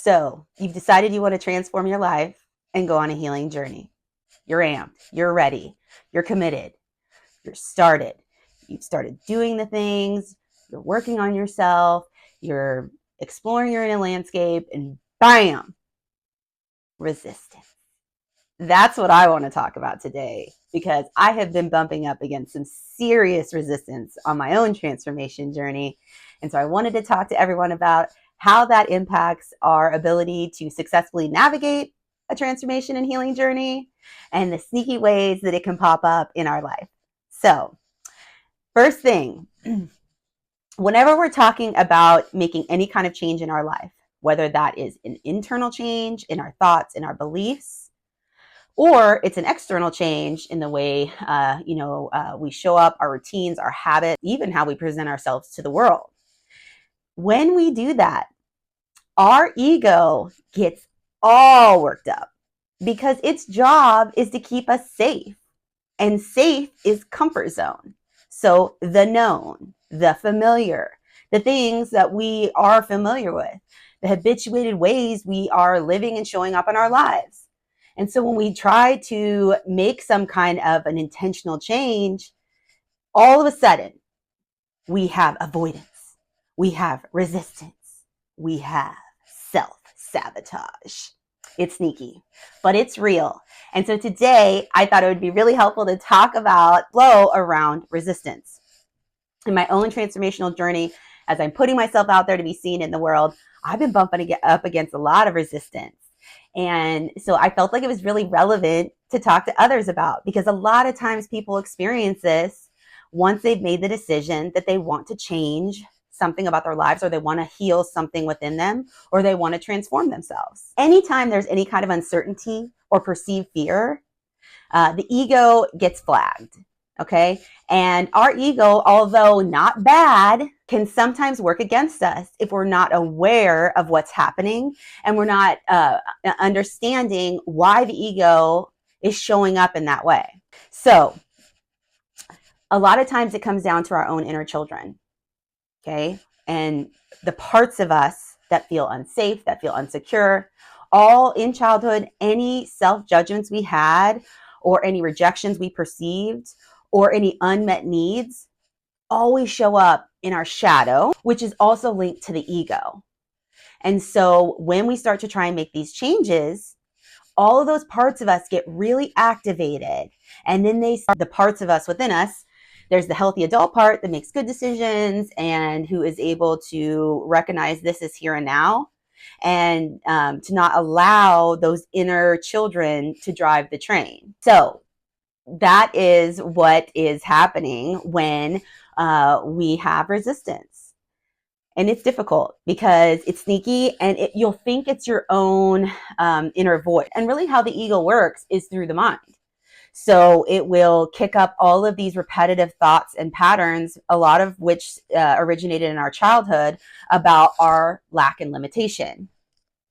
So you've decided you want to transform your life and go on a healing journey. You're amped. You're ready. You're committed. You're started. You've started doing the things. You're working on yourself. You're exploring your inner landscape, and bam, resistance. That's what I want to talk about today, because I have been bumping up against some serious resistance on my own transformation journey. And so I wanted to talk to everyone about how that impacts our ability to successfully navigate a transformation and healing journey, and the sneaky ways that it can pop up in our life. So, first thing, whenever we're talking about making any kind of change in our life, whether that is an internal change in our thoughts, in our beliefs, or it's an external change in the way we show up, our routines, our habits, even how we present ourselves to the world. When we do that, our ego gets all worked up because its job is to keep us safe. And safe is comfort zone. So the known, the familiar, the things that we are familiar with, the habituated ways we are living and showing up in our lives. And so when we try to make some kind of an intentional change, all of a sudden we have avoidance, we have resistance, we have self-sabotage. It's sneaky, but it's real. And so today I thought it would be really helpful to talk about flow around resistance. In my own transformational journey, as I'm putting myself out there to be seen in the world, I've been bumping up against a lot of resistance. And so I felt like it was really relevant to talk to others about, because a lot of times people experience this once they've made the decision that they want to change something about their lives, or they want to heal something within them, or they want to transform themselves. Anytime there's any kind of uncertainty or perceived fear, the ego gets flagged. Okay. And our ego, although not bad, can sometimes work against us if we're not aware of what's happening and we're not understanding why the ego is showing up in that way. So a lot of times it comes down to our own inner children. Okay. And the parts of us that feel unsafe, that feel insecure, all in childhood, any self-judgments we had, or any rejections we perceived, or any unmet needs, always show up in our shadow, which is also linked to the ego. And so when we start to try and make these changes, all of those parts of us get really activated. And then the parts of us within us, there's the healthy adult part that makes good decisions and who is able to recognize this is here and now, and to not allow those inner children to drive the train. So that is what is happening when we have resistance. And it's difficult because it's sneaky, and you'll think it's your own inner voice. And really how the ego works is through the mind. So it will kick up all of these repetitive thoughts and patterns, a lot of which originated in our childhood, about our lack and limitation.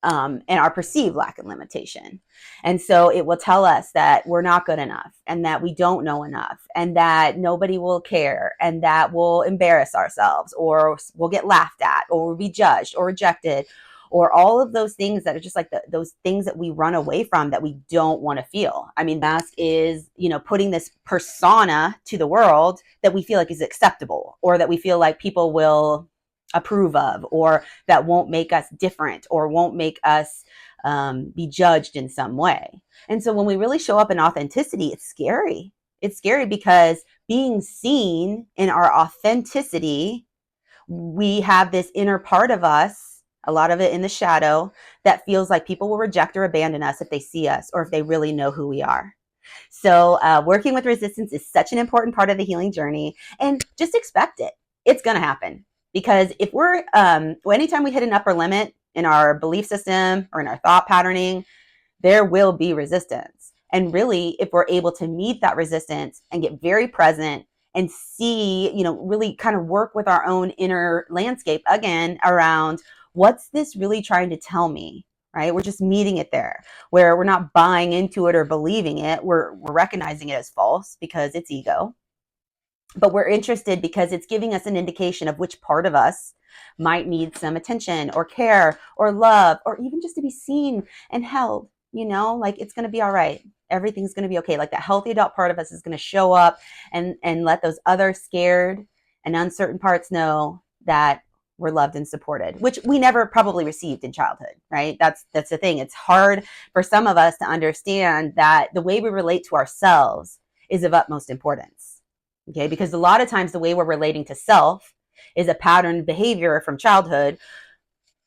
And our perceived lack and limitation. And so it will tell us that we're not good enough, and that we don't know enough, and that nobody will care, and that we'll embarrass ourselves, or we'll get laughed at, or we'll be judged or rejected, or all of those things that are just like those things that we run away from, that we don't want to feel. I mean, mask is, putting this persona to the world that we feel like is acceptable, or that we feel like people will approve of, or that won't make us different, or won't make us be judged in some way. And so when we really show up in authenticity, it's scary. It's scary because being seen in our authenticity, we have this inner part of us, a lot of it in the shadow, that feels like people will reject or abandon us if they see us, or if they really know who we are. So working with resistance is such an important part of the healing journey, and just expect it. It's going to happen. Because if we're, anytime we hit an upper limit in our belief system or in our thought patterning, there will be resistance. And really, if we're able to meet that resistance and get very present and see, really kind of work with our own inner landscape again around what's this really trying to tell me, right? We're just meeting it there, where we're not buying into it or believing it. We're recognizing it as false because it's ego. But we're interested because it's giving us an indication of which part of us might need some attention or care or love, or even just to be seen and held. Like, it's going to be all right. Everything's going to be okay. Like, that healthy adult part of us is going to show up and let those other scared and uncertain parts know that we're loved and supported, which we never probably received in childhood, right? That's the thing. It's hard for some of us to understand that the way we relate to ourselves is of utmost importance. Okay, because a lot of times the way we're relating to self is a pattern behavior from childhood,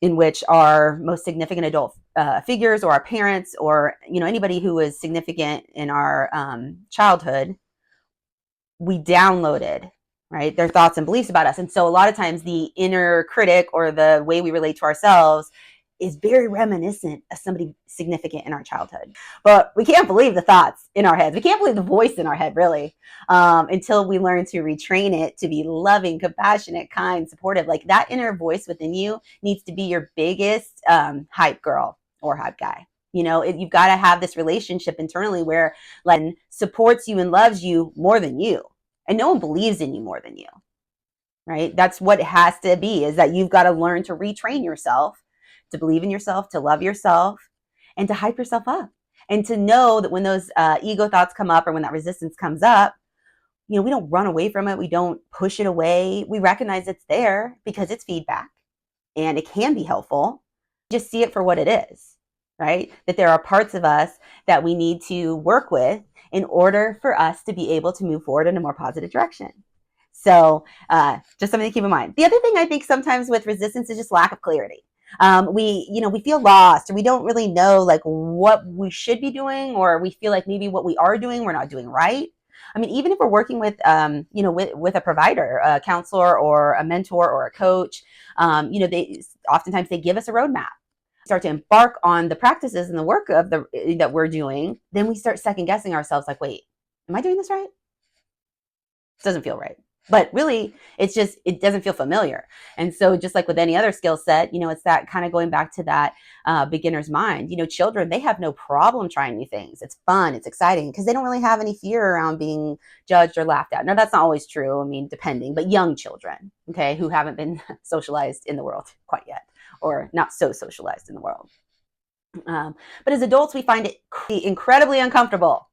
in which our most significant adult figures, or our parents, or anybody who was significant in our childhood, we downloaded, right, their thoughts and beliefs about us. And so a lot of times the inner critic, or the way we relate to ourselves, is very reminiscent of somebody significant in our childhood. But we can't believe the thoughts in our heads. We can't believe the voice in our head, really, until we learn to retrain it to be loving, compassionate, kind, supportive. Like, that inner voice within you needs to be your biggest hype girl or hype guy. You've got to have this relationship internally where, like, supports you and loves you more than you, and no one believes in you more than you, right? That's what it has to be, is that you've got to learn to retrain yourself to believe in yourself, to love yourself, and to hype yourself up, and to know that when those ego thoughts come up, or when that resistance comes up, we don't run away from it. We don't push it away. We recognize it's there because it's feedback and it can be helpful. Just see it for what it is, right? That there are parts of us that we need to work with in order for us to be able to move forward in a more positive direction. So just something to keep in mind. The other thing I think sometimes with resistance is just lack of clarity. We feel lost, or we don't really know, like, what we should be doing, or we feel like maybe what we are doing, we're not doing right. I mean, even if we're working with, with a provider, a counselor, or a mentor, or a coach, they oftentimes they give us a roadmap. Start to embark on the practices and the work that we're doing, then we start second guessing ourselves, like, wait, am I doing this right? It doesn't feel right. But really, it doesn't feel familiar. And so, just like with any other skill set, it's that kind of going back to that beginner's mind. Children, they have no problem trying new things. It's fun, it's exciting, because they don't really have any fear around being judged or laughed at. Now, that's not always true. I mean, depending, but young children, okay, who haven't been socialized in the world quite yet, or not so socialized in the world. But as adults, we find it incredibly uncomfortable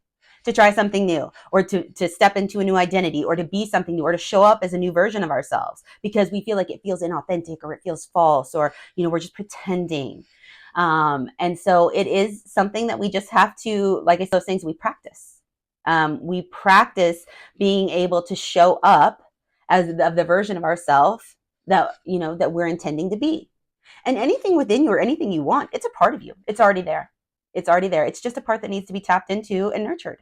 to try something new, or to step into a new identity, or to be something new, or to show up as a new version of ourselves, because we feel like it feels inauthentic, or it feels false, or we're just pretending. And so it is something that we just have to, like I said, those things we practice. We practice being able to show up as the version of ourselves that that we're intending to be. And anything within you, or anything you want, it's a part of you. It's already there. It's already there. It's just a part that needs to be tapped into and nurtured.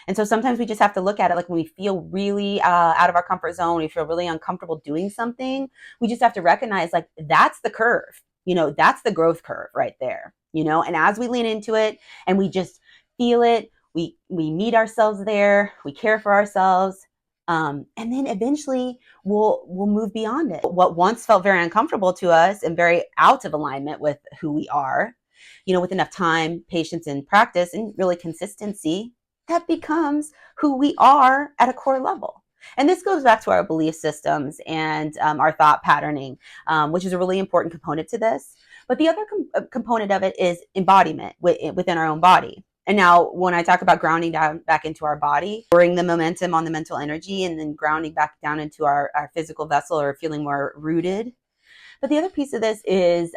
And so sometimes we just have to look at it, like when we feel really out of our comfort zone, we feel really uncomfortable doing something, we just have to recognize, like, that's the curve, that's the growth curve right there, and as we lean into it and we just feel it, we meet ourselves there, we care for ourselves. And then eventually we'll move beyond it. What once felt very uncomfortable to us and very out of alignment with who we are, with enough time, patience, and practice, and really consistency, that becomes who we are at a core level. And this goes back to our belief systems and our thought patterning, which is a really important component to this. But the other component of it is embodiment within our own body. And now when I talk about grounding down back into our body, bring the momentum on the mental energy, and then grounding back down into our physical vessel, or feeling more rooted. But the other piece of this is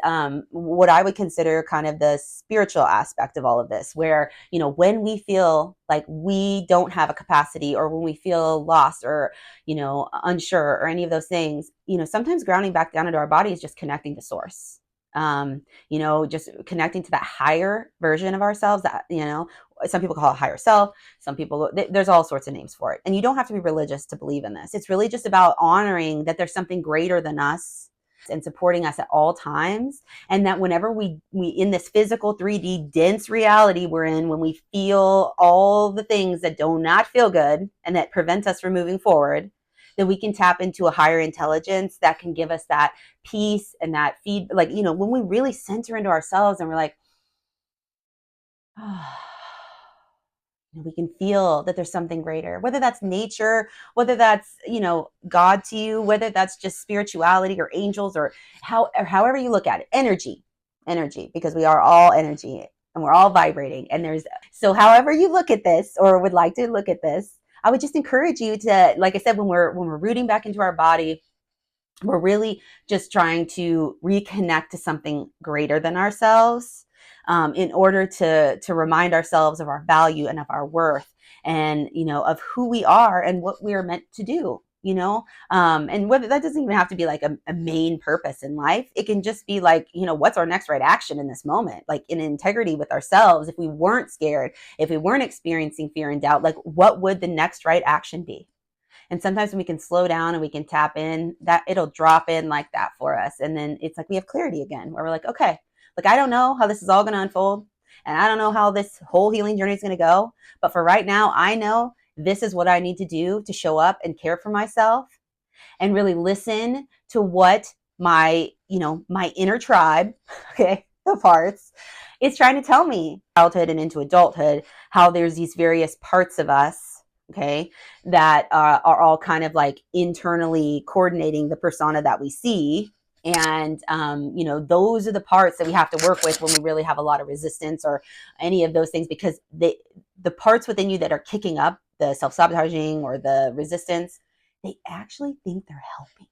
what I would consider kind of the spiritual aspect of all of this, where, when we feel like we don't have a capacity, or when we feel lost, or, unsure, or any of those things, sometimes grounding back down into our body is just connecting to source. Just connecting to that higher version of ourselves that, some people call it higher self. Some people, there's all sorts of names for it. And you don't have to be religious to believe in this. It's really just about honoring that there's something greater than us and supporting us at all times. And that whenever we in this physical 3D dense reality we're in, when we feel all the things that do not feel good and that prevent us from moving forward, that we can tap into a higher intelligence that can give us that peace and that feed, like, when we really center into ourselves and we're like, oh, We can feel that there's something greater, whether that's nature, whether that's, God to you, whether that's just spirituality or angels or however you look at it. Energy, because we are all energy and we're all vibrating. And so however you look at this or would like to look at this, I would just encourage you to, like I said, when we're rooting back into our body, we're really just trying to reconnect to something greater than ourselves, in order to remind ourselves of our value and of our worth, and of who we are and what we are meant to do. And whether that doesn't even have to be like a main purpose in life. It can just be like, what's our next right action in this moment, like in integrity with ourselves. If we weren't scared, if we weren't experiencing fear and doubt, like what would the next right action be? And sometimes when we can slow down and we can tap in, that it'll drop in like that for us. And then it's like we have clarity again, where we're like, okay, like I don't know how this is all going to unfold. And I don't know how this whole healing journey is going to go. But for right now, I know this is what I need to do to show up and care for myself and really listen to what my inner tribe, okay, the parts, is trying to tell me, childhood and into adulthood, how there's these various parts of us, okay, that are all kind of like internally coordinating the persona that we see. And, those are the parts that we have to work with when we really have a lot of resistance or any of those things, because the parts within you that are kicking up the self-sabotaging or the resistance, they actually think they're helping.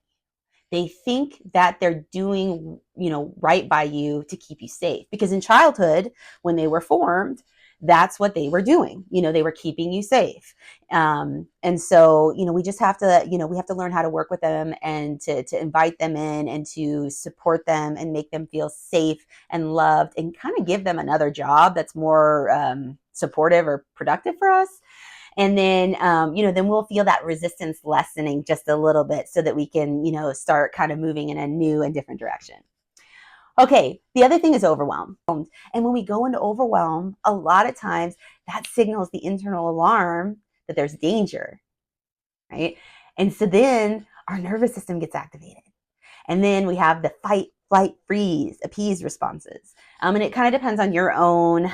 They think that they're doing, right by you to keep you safe. Because in childhood, when they were formed, that's what they were doing. They were keeping you safe. And so, we just have to, we have to learn how to work with them and to invite them in and to support them and make them feel safe and loved and kind of give them another job that's more supportive or productive for us. And then, then we'll feel that resistance lessening just a little bit so that we can, start kind of moving in a new and different direction. Okay, the other thing is overwhelm. And when we go into overwhelm, a lot of times that signals the internal alarm that there's danger, right? And so then our nervous system gets activated. And then we have the fight, flight, freeze, appease responses. And it kind of depends on your own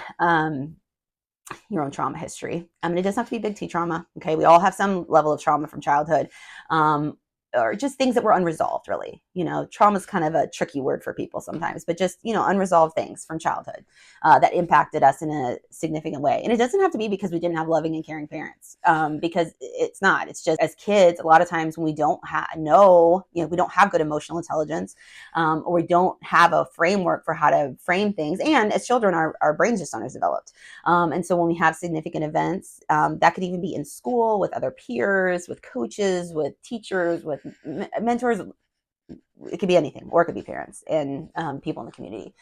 trauma history. It doesn't have to be big T trauma. Okay. We all have some level of trauma from childhood, or just things that were unresolved, really. Trauma is kind of a tricky word for people sometimes, but just, unresolved things from childhood that impacted us in a significant way. And it doesn't have to be because we didn't have loving and caring parents, because it's not. It's just as kids, a lot of times when we don't we don't have good emotional intelligence, or we don't have a framework for how to frame things. And as children, our brains just aren't as developed. And so when we have significant events, that could even be in school with other peers, with coaches, with teachers, with mentors. It could be anything, or it could be parents and people in the community.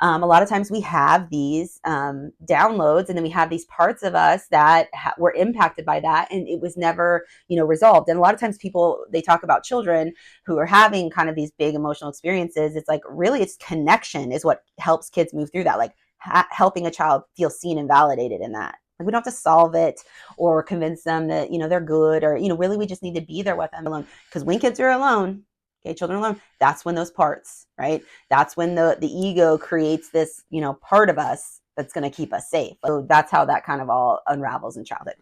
A lot of times we have these downloads, and then we have these parts of us that were impacted by that, and it was never, resolved. And a lot of times they talk about children who are having kind of these big emotional experiences. It's like, really, it's connection is what helps kids move through that, like helping a child feel seen and validated in that. Like, we don't have to solve it or convince them that, they're good, or, really, we just need to be there with them alone. Because when kids are alone, okay, children alone, that's when those parts, right? That's when the ego creates this, part of us that's going to keep us safe. So that's how that kind of all unravels in childhood.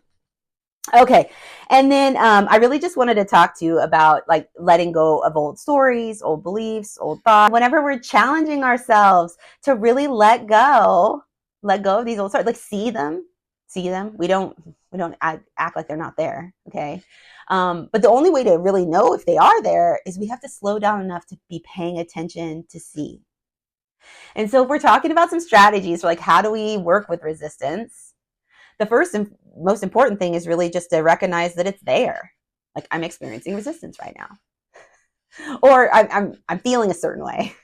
Okay. And then I really just wanted to talk to you about like letting go of old stories, old beliefs, old thoughts. Whenever we're challenging ourselves to really let go of these old stories, like see them. We don't act like they're not there. Okay. But the only way to really know if they are there is we have to slow down enough to be paying attention to see. And so if we're talking about some strategies for like, how do we work with resistance? The first and most important thing is really just to recognize that it's there. Like, I'm experiencing resistance right now, or I'm feeling a certain way,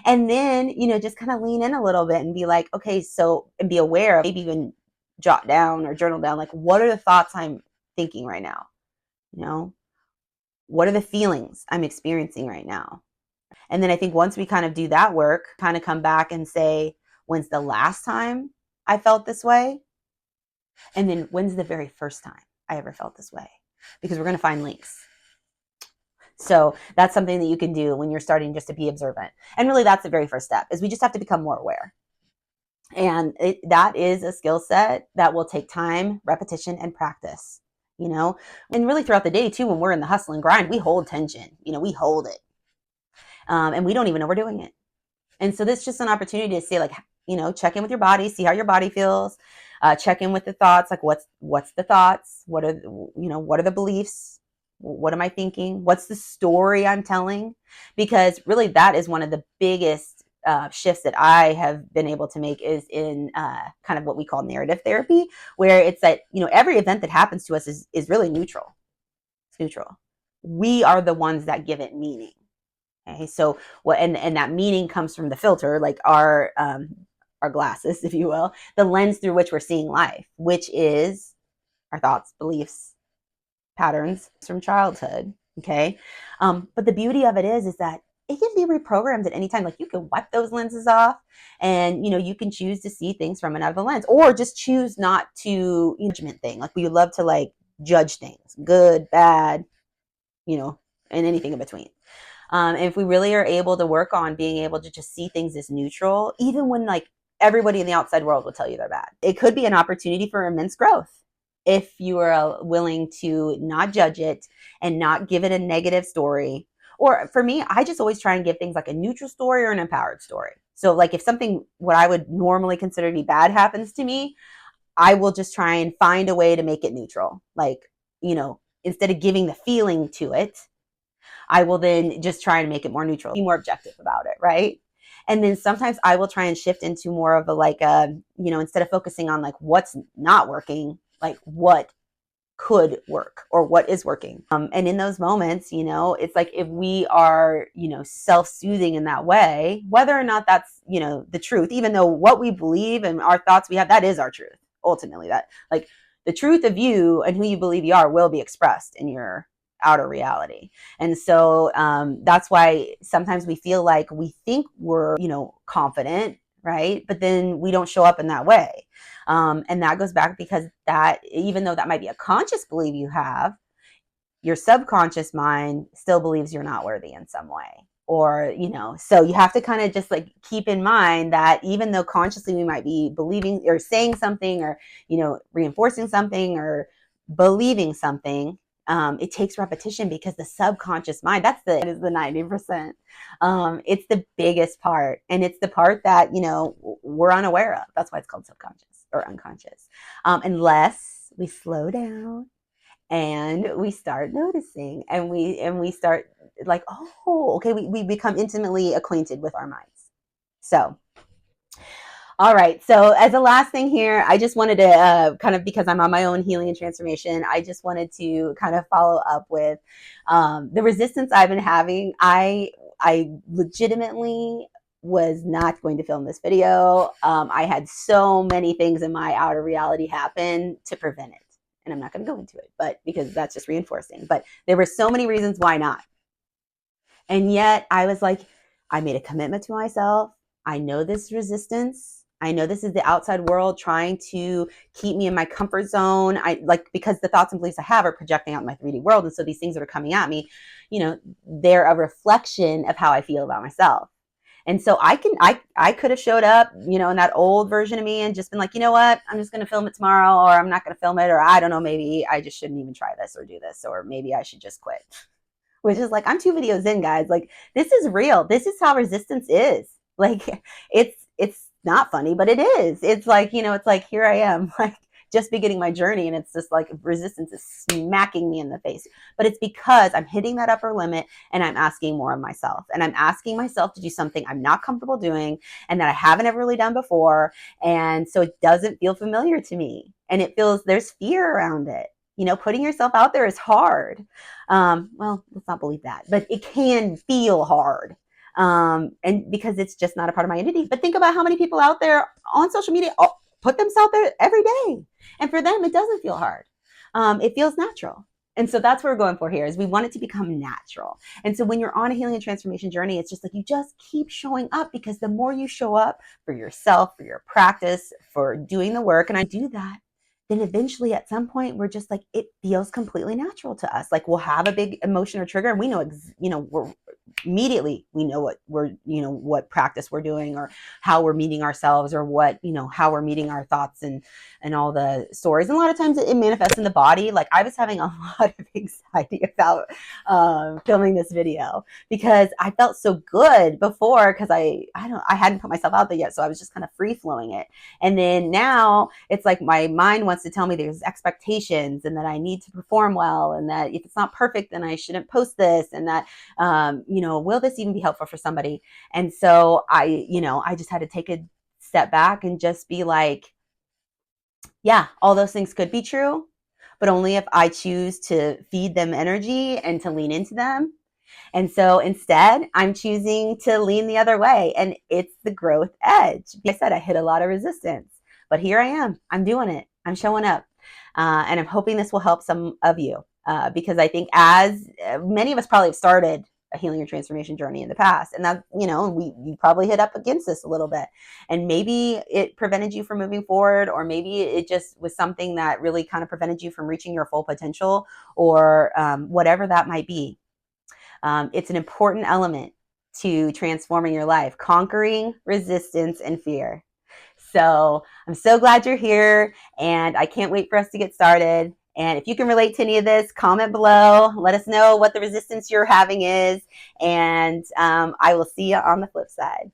and then, just kind of lean in a little bit and be like, okay, so, and be aware of, maybe even jot down or journal down, like, what are the thoughts I'm thinking right now? What are the feelings I'm experiencing right now? And then I think once we kind of do that work, kind of come back and say, when's the last time I felt this way? And then when's the very first time I ever felt this way? Because we're going to find links. So that's something that you can do when you're starting just to be observant. And really, that's the very first step, is we just have to become more aware. And that is a skill set that will take time, repetition, and practice, you know, and really throughout the day too, when we're in the hustle and grind, we hold tension, we hold it. And we don't even know we're doing it. And so this is just an opportunity to say, like, check in with your body, see how your body feels, check in with the thoughts, like what's the thoughts, what are the beliefs, what am I thinking, what's the story I'm telling, because really that is one of the biggest shifts that I have been able to make is in kind of what we call narrative therapy, where it's that every event that happens to us is really neutral. It's neutral. We are the ones that give it meaning. Okay, so what and that meaning comes from the filter, like our glasses, if you will, the lens through which we're seeing life, which is our thoughts, beliefs, patterns from childhood. Okay, but the beauty of it is that it can be reprogrammed at any time. Like you can wipe those lenses off, and you can choose to see things from another lens, or just choose not to judgment thing. Like we love to like judge things, good, bad, and anything in between. And if we really are able to work on being able to just see things as neutral, even when like everybody in the outside world will tell you they're bad, it could be an opportunity for immense growth if you are willing to not judge it and not give it a negative story. Or for me, I just always try and give things like a neutral story or an empowered story. So like if something what I would normally consider to be bad happens to me, I will just try and find a way to make it neutral. Like, instead of giving the feeling to it, I will then just try and make it more neutral, be more objective about it, right? And then sometimes I will try and shift into more of a like instead of focusing on like what's not working, like what could work or what is working. And in those moments, it's like if we are, self-soothing in that way, whether or not that's, the truth, even though what we believe and our thoughts we have, that is our truth. Ultimately, that like the truth of you and who you believe you are will be expressed in your outer reality. And so that's why sometimes we feel like we think we're, confident, right? But then we don't show up in that way. And that goes back because that, even though that might be a conscious belief you have, your subconscious mind still believes you're not worthy in some way. Or, so you have to kind of just like keep in mind that even though consciously we might be believing or saying something or, reinforcing something or believing something, it takes repetition because the subconscious mind, that is the 90%. It's the biggest part. And it's the part that, we're unaware of. That's why it's called subconscious or unconscious. Unless we slow down and we start noticing and we start like, oh, okay, we become intimately acquainted with our minds. So all right. So as a last thing here, I just wanted to kind of, because I'm on my own healing and transformation, I just wanted to kind of follow up with the resistance I've been having. I legitimately was not going to film this video. I had so many things in my outer reality happen to prevent it. And I'm not going to go into it, but because that's just reinforcing. But there were so many reasons why not. And yet I was like, I made a commitment to myself. I know this resistance. I know this is the outside world trying to keep me in my comfort zone. Because the thoughts and beliefs I have are projecting out in my 3D world. And so these things that are coming at me, they're a reflection of how I feel about myself. And so I could have showed up, in that old version of me and just been like, you know what, I'm just going to film it tomorrow, or I'm not going to film it, or I don't know, maybe I just shouldn't even try this or do this, or maybe I should just quit. Which is like, I'm 2 videos in, guys. Like, this is real. This is how resistance is. Like, it's not funny, but it is. It's like, it's like, here I am, like just beginning my journey. And it's just like resistance is smacking me in the face. But it's because I'm hitting that upper limit and I'm asking more of myself. And I'm asking myself to do something I'm not comfortable doing and that I haven't ever really done before. And so it doesn't feel familiar to me. And it feels, there's fear around it. Putting yourself out there is hard. Well, let's not believe that, but it can feel hard. And because it's just not a part of my identity. But think about how many people out there on social media put themselves there every day. And for them, it doesn't feel hard. It feels natural. And so that's what we're going for here is we want it to become natural. And so when you're on a healing and transformation journey, it's just like you just keep showing up, because the more you show up for yourself, for your practice, for doing the work, and I do that, then eventually at some point we're just like, it feels completely natural to us. Like we'll have a big emotion or trigger and we know, immediately we know what we're, what practice we're doing, or how we're meeting ourselves, or what, how we're meeting our thoughts, and all the stories. And a lot of times it manifests in the body. Like, I was having a lot of anxiety about filming this video, because I felt so good before, because I hadn't put myself out there yet. So I was just kind of free flowing it. And then now it's like my mind wants to tell me there's expectations, and that I need to perform well, and that if it's not perfect, then I shouldn't post this, and that, will this even be helpful for somebody? And so I just had to take a step back and just be like, yeah, all those things could be true, but only if I choose to feed them energy and to lean into them. And so instead, I'm choosing to lean the other way. And it's the growth edge. Like I said, I hit a lot of resistance, but here I am. I'm doing it. I'm showing up. And I'm hoping this will help some of you, because I think, as many of us probably have started a healing or transformation journey in the past, and that, you probably hit up against this a little bit, and maybe it prevented you from moving forward, or maybe it just was something that really kind of prevented you from reaching your full potential, or whatever that might be. It's an important element to transforming your life, conquering resistance and fear. So I'm so glad you're here, and I can't wait for us to get started. And if you can relate to any of this, comment below. Let us know what the resistance you're having is, and I will see you on the flip side.